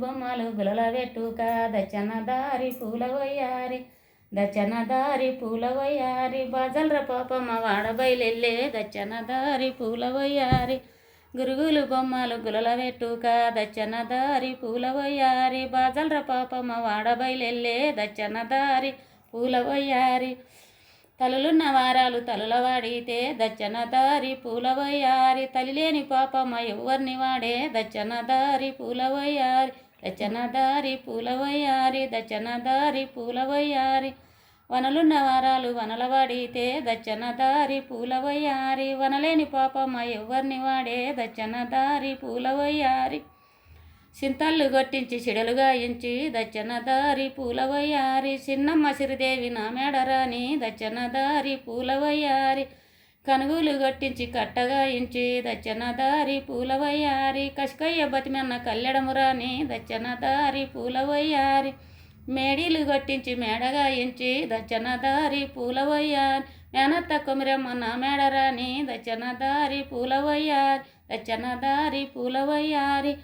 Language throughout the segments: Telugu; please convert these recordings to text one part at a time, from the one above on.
బొమ్మలు గులల వెట్టుక దచ్చనదారి పూల వయ్యారి దచ్చనదారి పూల వయ్యారి బాజల్ర పాపమ్మ వాడబైలెల్లే దచ్చనదారి పూల వయ్యారి గురుగులు బొమ్మలు గులల వెట్టుక దచ్చనదారి పూల వయ్యారి బాజల్ర పాపమ్మ వాడబైలెల్లే దచ్చనదారి పూల వయ్యారి తలులున్న వారాలు తలుల వాడితే దచ్చనదారి పూల వయ్యారి తలిలేని పాపమ్మ ఎవరిని వాడే దచ్చనదారి పూల వయ్యారి దచ్చనదారి పూల వయ్యారి దచ్చనదారి పూల వయ్యారి వనలున్న వారాలు వనల వాడితే దచ్చనదారి పూల వయ్యారి వనలేని పాపమ్మ ఎవరిని వాడే దచ్చనదారి పూల వయ్యారి చింతళ్ళు కొట్టించి చెడలు గాయించి దచ్చనదారి పూల వయ్యారి చిన్నమ్మ సిరిదేవి నా మేడరాని దచ్చనదారి పూల వయ్యారి కనుగులు కొట్టించి కట్టగాయించి దచ్చనదారి పూల వయ్యారి కషకయ్య బతిమన్న కల్లెడమురాని దచ్చనదారి పూల వయ్యారి మేడీలు కొట్టించి మేడగాయించి దచ్చనదారి పూల వయ్యారి మేనత్త కొమిరమ్మ నా మేడరాని దచ్చనదారి పూల వయ్యారి దచ్చనదారి పూల వయ్యారి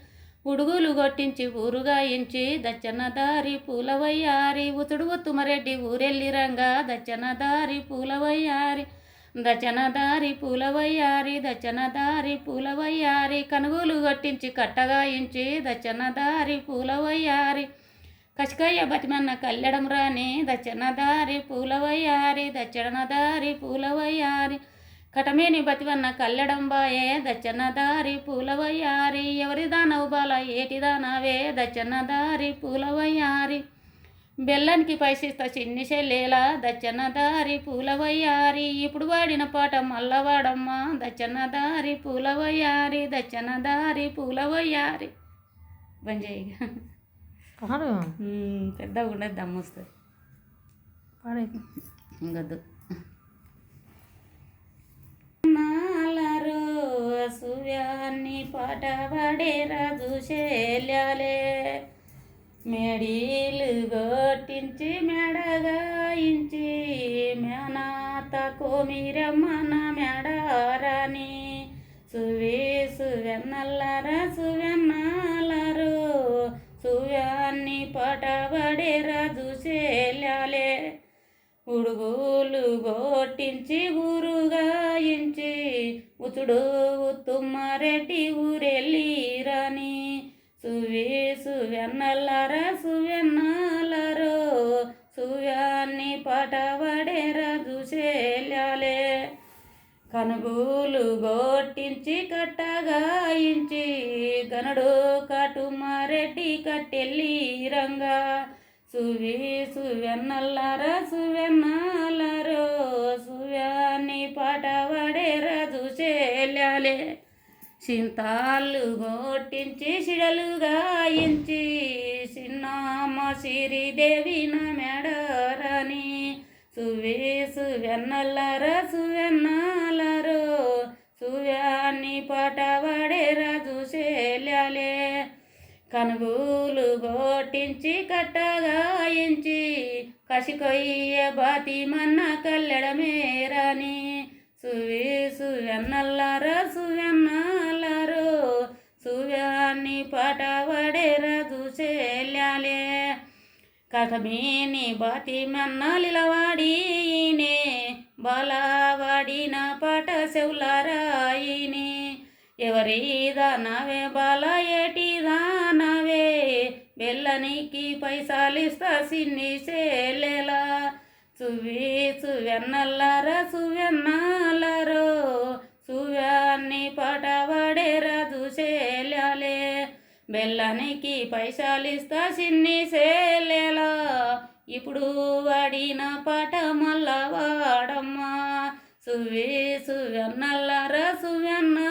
ఉడుగులు కొట్టించి ఊరుగాయించి దచ్చనదారి పూల వయ్యారి ఉతుడు ఉత్తుమరెడ్డి ఊరెల్లిరంగా దచ్చనదారి పూల వయ్యారి దచ్చనదారి పూల వయ్యారి దచ్చనదారి పూల వయ్యారి కనుగోలు కొట్టించి కట్టగాయించి దచ్చనదారి పూల వయ్యారి కషకయ్య బతిమన్న కల్లెడం రాని దచ్చనదారి పూల వయ్యారి దచ్చనదారి పూల వయ్యారి కటమేని బతివన్న కల్లెడం బాయే దచ్చనదారి పూల వయ్యారి ఎవరి దానవు బాల ఏటిదానావే దచ్చనదారి పూల వయ్యారి బెల్లానికి పైసిస్తా చిన్ని చెల్లేలా దచ్చనదారి పూల వయ్యారి ఇప్పుడు వాడిన పాట మల్ల వాడమ్మ దచ్చనదారి పూల వయ్యారి దచ్చనదారి పూల వయ్యారి బంజయ్య పాడు పెద్దగా ఉండదు దమ్మొస్తుంది పాడే ఇంకొద్దు సూర్యాన్ని పాట పడే రాజు శేల్యాలే మేడీలు కొట్టించి మెడగాయించి మేనాత కోమిరమ్మన మెడారాని సువెన్నల్లరా సువెన్నాలరు సూర్యాన్ని పాట పడే రాజు శేల్యాలే ఉడుగులు కొట్టించి ఊరుగాయించి ఉతుడు ఉత్తుమ్మారెడ్డి ఊరెల్లిరాని సువెన్నల్లరా సువెన్నాలరో సువ్యాన్ని పాట పడే రాజు శేల్యాలే కనుగోలు కొట్టించి కట్టగాయించి గనడు కటుమారెడ్డి కట్టెల్లిరంగా సువెన్నల్లరా సువెన్నాలరో సువ్యాన్ని పాట పడే రాజు శేల్యాలే చింతాళ్ళు కొట్టించి సిడలు గాయించి చిన్నమ్మ సిరిదేవి నా మెడరాని సువెన్నల్లరా సువెన్నాలరో సువ్యాన్ని పాట పడే రాజు శేల్యాలే కనుగోలు కొట్టించి కట్టగాయించి కసికొయ్య బాతిమన్న కల్లెడమేరాని సువెన్నల్లరా సువెన్నాలరో సువ్యాన్ని పాట పడే రాజు శేల్యాలే కటమీని బాతిమన్న లిలవాడినే బాలవాడిన పాట చెవులారాయిని ఎవరి దానవే బాల ఏటి దానవే బెల్లనికి పైసలిస్తా సిన్ని శేలేలా సువెన్నల్లరా సువెన్నాలరో సువ్యాన్ని పాట పడే రాజు శేల్యాలే బెల్లనికి పైసలిస్తా సిన్ని శేలేలా ఇప్పుడు వాడిన పాట మల్ల వాడమ్మా సువెన్నల్లరా సువెన్నా